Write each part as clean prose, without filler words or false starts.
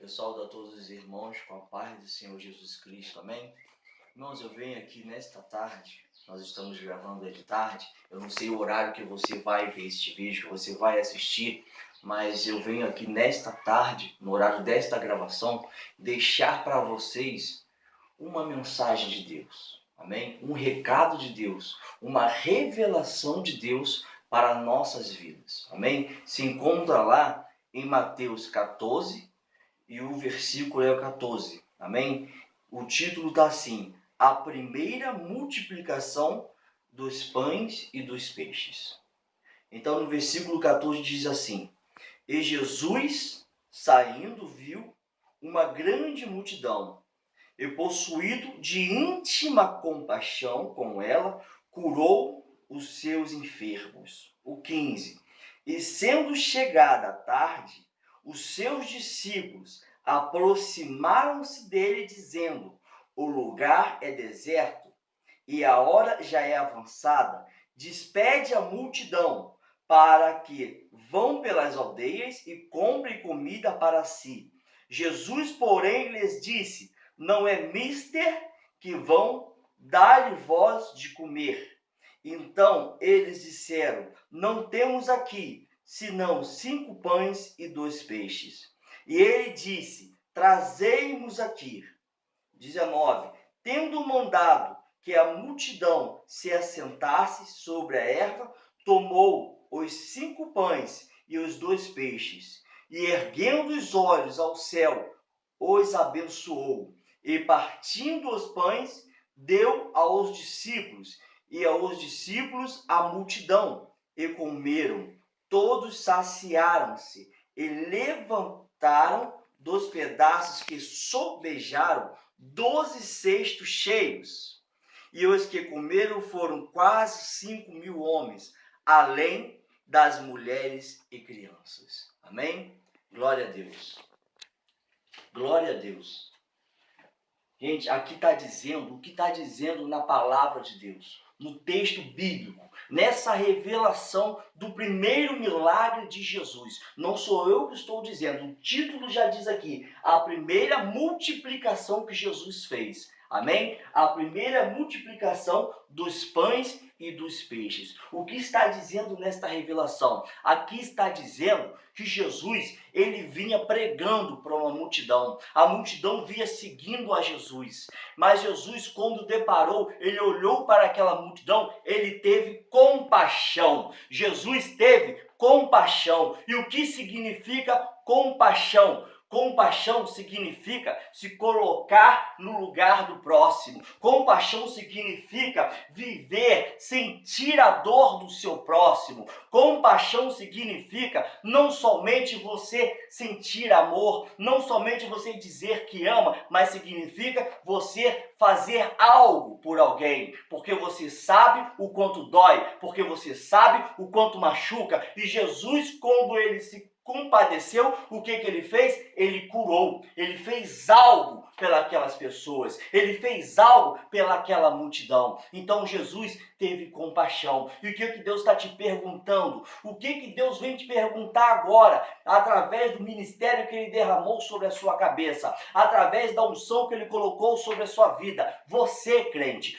Eu saúdo a todos os irmãos com a paz do Senhor Jesus Cristo, amém? Irmãos, eu venho aqui nesta tarde, nós estamos gravando de tarde, eu não sei o horário que você vai ver este vídeo, que você vai assistir, mas eu venho aqui nesta tarde, no horário desta gravação, deixar para vocês uma mensagem de Deus, amém? Um recado de Deus, uma revelação de Deus para nossas vidas, amém? Se encontra lá em Mateus 14, e o versículo é o 14, amém? O título está assim: a primeira multiplicação dos pães e dos peixes. Então no versículo 14 diz assim: e Jesus, saindo, viu uma grande multidão, e possuído de íntima compaixão com ela, curou os seus enfermos. O 15. E sendo chegada a tarde, os seus discípulos aproximaram-se dele, dizendo: o lugar é deserto e a hora já é avançada. Despede a multidão para que vão pelas aldeias e comprem comida para si. Jesus, porém, lhes disse: não é mister que vão dar-lhe vós de comer. Então eles disseram: não temos aqui senão 5 pães e 2 peixes. E ele disse: trazei-nos aqui. 19. Tendo mandado que a multidão se assentasse sobre a erva, tomou os 5 pães e os 2 peixes, e erguendo os olhos ao céu, os abençoou, e partindo os pães, deu aos discípulos, e aos discípulos a multidão, e comeram. Todos saciaram-se, e levantaram dos pedaços que sobejaram 12 cestos cheios. E os que comeram foram quase 5.000 homens, além das mulheres e crianças. Amém? Glória a Deus. Glória a Deus. Gente, aqui está dizendo o que está dizendo na palavra de Deus, no texto bíblico, nessa revelação do primeiro milagre de Jesus. Não sou eu que estou dizendo, o título já diz aqui, a primeira multiplicação que Jesus fez. Amém? A primeira multiplicação dos pães e dos peixes. O que está dizendo nesta revelação? Aqui está dizendo que Jesus, ele vinha pregando para uma multidão. A multidão vinha seguindo a Jesus. Mas Jesus, quando deparou, ele olhou para aquela multidão, ele teve compaixão. Jesus teve compaixão. E o que significa compaixão? Compaixão significa se colocar no lugar do próximo. Compaixão significa viver, sentir a dor do seu próximo. Compaixão significa não somente você sentir amor, não somente você dizer que ama, mas significa você fazer algo por alguém, porque você sabe o quanto dói, porque você sabe o quanto machuca. E Jesus, quando ele se compadeceu, o que ele fez? Ele curou, ele fez algo pelas pessoas, ele fez algo pelaquela multidão. Então Jesus teve compaixão. E o que Deus está te perguntando? O que Deus vem te perguntar agora, através do ministério que ele derramou sobre a sua cabeça, através da unção que ele colocou sobre a sua vida? Você, crente,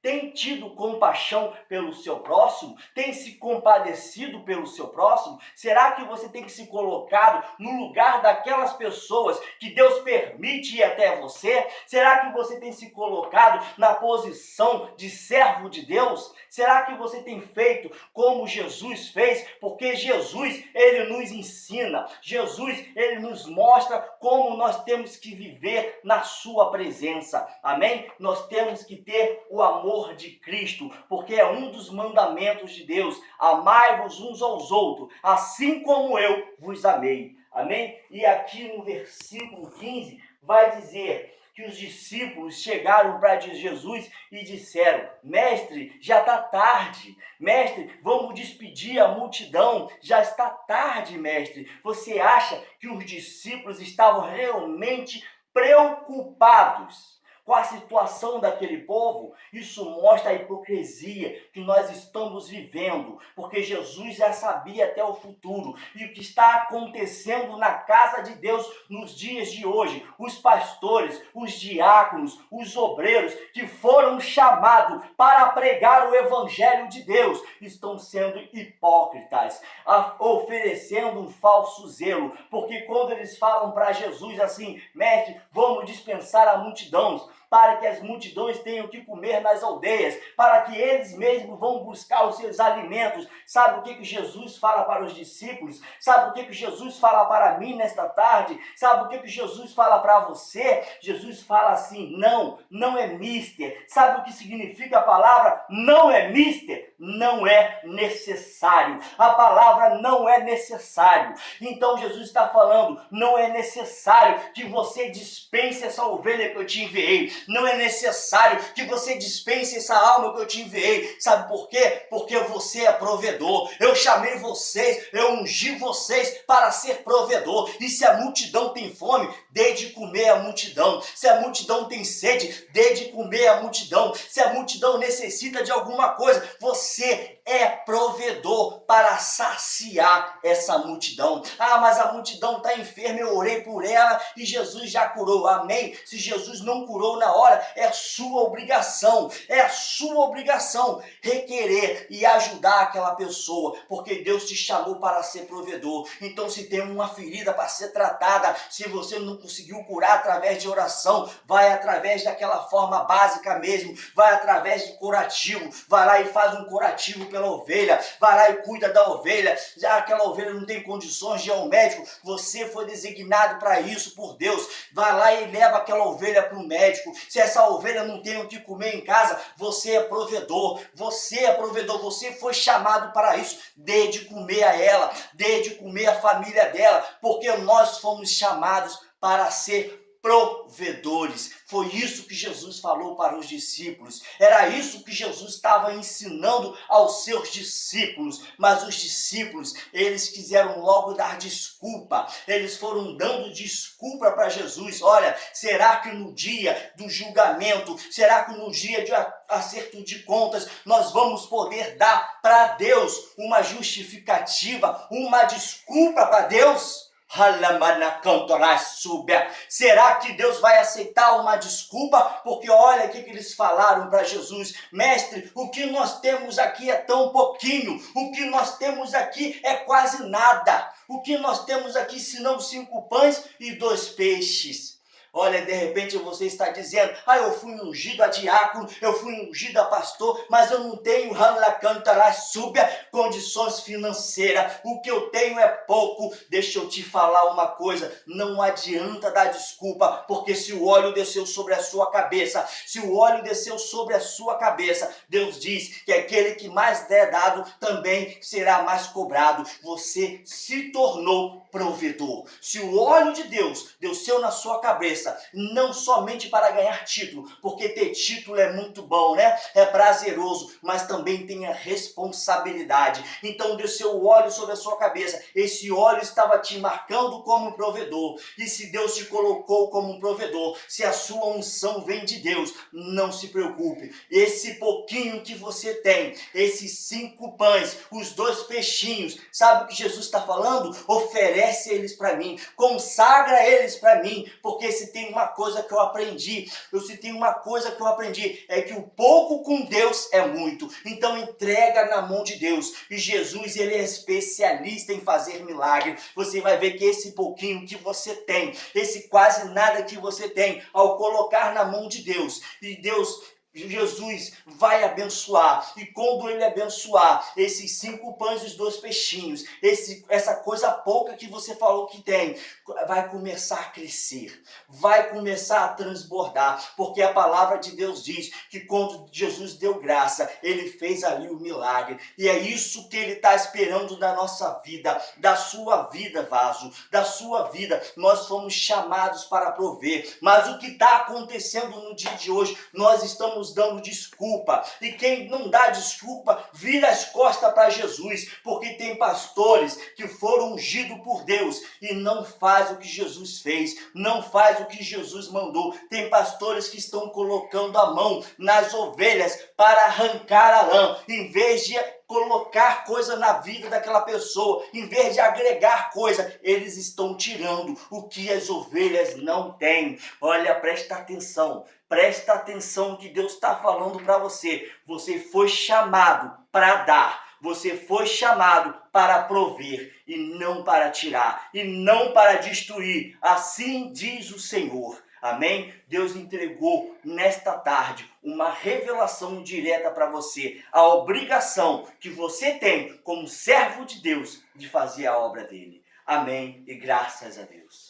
tem tido compaixão pelo seu próximo? Tem se compadecido pelo seu próximo? Será que você tem se colocado no lugar daquelas pessoas que Deus permite ir até você? Será que você tem se colocado na posição de servo de Deus? Será que você tem feito como Jesus fez? Porque Jesus, ele nos ensina. Jesus, ele nos mostra como nós temos que viver na sua presença. Amém? Nós temos que ter o amor de Cristo, porque é um dos mandamentos de Deus: amai-vos uns aos outros, assim como eu vos amei. Amém? E aqui no versículo 15 vai dizer que os discípulos chegaram para Jesus e disseram: mestre, já está tarde. Mestre, vamos despedir a multidão. Já está tarde, mestre. Você acha que os discípulos estavam realmente preocupados com a situação daquele povo, isso mostra a hipocrisia que nós estamos vivendo, porque Jesus já sabia até o futuro. E o que está acontecendo na casa de Deus nos dias de hoje, os pastores, os diáconos, os obreiros que foram chamados para pregar o evangelho de Deus, estão sendo hipócritas, oferecendo um falso zelo, porque quando eles falam para Jesus assim: mestre, vamos dispensar a multidão, para que as multidões tenham que comer nas aldeias, para que eles mesmos vão buscar os seus alimentos. Sabe o que Jesus fala para os discípulos? Sabe o que Jesus fala para mim nesta tarde? Sabe o que Jesus fala para você? Jesus fala assim: não é mister. Sabe o que significa a palavra não é mister? Não é necessário. A palavra não é necessário. Então Jesus está falando: não é necessário que você dispense essa ovelha que eu te enviei. Não é necessário que você dispense essa alma que eu te enviei. Sabe por quê? Porque você é provedor. Eu chamei vocês, eu ungi vocês para ser provedor. E se a multidão tem fome, dê de comer a multidão. Se a multidão tem sede, dê de comer a multidão. Se a multidão necessita de alguma coisa, você é provedor para saciar essa multidão. Ah, mas a multidão está enferma, eu orei por ela e Jesus já curou. Amém? Se Jesus não curou na hora, é sua obrigação requerer e ajudar aquela pessoa, porque Deus te chamou para ser provedor. Então, se tem uma ferida para ser tratada, se você não conseguiu curar através de oração, vai através daquela forma básica mesmo, vai através de curativo, vai lá e faz um curativo pela ovelha, vai lá e cuida da ovelha. Já aquela ovelha não tem condições de ir ao médico, você foi designado para isso por Deus, vai lá e leva aquela ovelha para o médico. Se essa ovelha não tem o que comer em casa, você é provedor, você foi chamado para isso. Dê de comer a ela, dê de comer a família dela, porque nós fomos chamados para ser provedores. Foi isso que Jesus falou para os discípulos. Era isso que Jesus estava ensinando aos seus discípulos. Mas os discípulos, eles quiseram logo dar desculpa. Eles foram dando desculpa para Jesus. Olha, será que no dia do julgamento, será que no dia de acerto de contas, nós vamos poder dar para Deus uma justificativa, uma desculpa para Deus? Será que Deus vai aceitar uma desculpa? Porque olha o que eles falaram para Jesus: mestre, o que nós temos aqui é tão pouquinho, o que nós temos aqui é quase nada, o que nós temos aqui senão 5 pães e 2 peixes. Olha, de repente você está dizendo: eu fui ungido a diácono, eu fui ungido a pastor, mas eu não tenho condições financeiras, o que eu tenho é pouco. Deixa eu te falar uma coisa, não adianta dar desculpa, porque se o óleo desceu sobre a sua cabeça, Deus diz que aquele que mais der dado também será mais cobrado. Você se tornou provedor. Se o óleo de Deus desceu na sua cabeça, não somente para ganhar título, porque ter título é muito bom, né? É prazeroso, mas também tem a responsabilidade. Então desceu o óleo sobre a sua cabeça. Esse óleo estava te marcando como provedor. E se Deus te colocou como um provedor, se a sua unção vem de Deus, não se preocupe. Esse pouquinho que você tem, esses 5 pães, os 2 peixinhos, sabe o que Jesus está falando? Oferece eles para mim, consagra eles para mim, porque se tem uma coisa que eu aprendi, é que o pouco com Deus é muito. Então entrega na mão de Deus. E Jesus, ele é especialista em fazer milagre. Você vai ver que esse pouquinho que você tem, esse quase nada que você tem, ao colocar na mão de Deus, e Jesus vai abençoar, e quando ele abençoar esses 5 pães e os 2 peixinhos, essa coisa pouca que você falou que tem, vai começar a crescer, vai começar a transbordar, porque a palavra de Deus diz que quando Jesus deu graça, ele fez ali o milagre, e é isso que ele está esperando da nossa vida, da sua vida, vaso, da sua vida. Nós fomos chamados para prover, mas o que está acontecendo no dia de hoje, nós estamos ficamos dando desculpa. E quem não dá desculpa, vira as costas para Jesus, porque tem pastores que foram ungidos por Deus e não faz o que Jesus fez, não faz o que Jesus mandou. Tem pastores que estão colocando a mão nas ovelhas para arrancar a lã, em vez de colocar coisa na vida daquela pessoa, em vez de agregar coisa, eles estão tirando o que as ovelhas não têm. Olha, presta atenção no que Deus está falando para você. Você foi chamado para dar, você foi chamado para prover e não para tirar, e não para destruir. Assim diz o Senhor. Amém? Deus entregou nesta tarde uma revelação direta para você, a obrigação que você tem como servo de Deus de fazer a obra dele. Amém? E graças a Deus.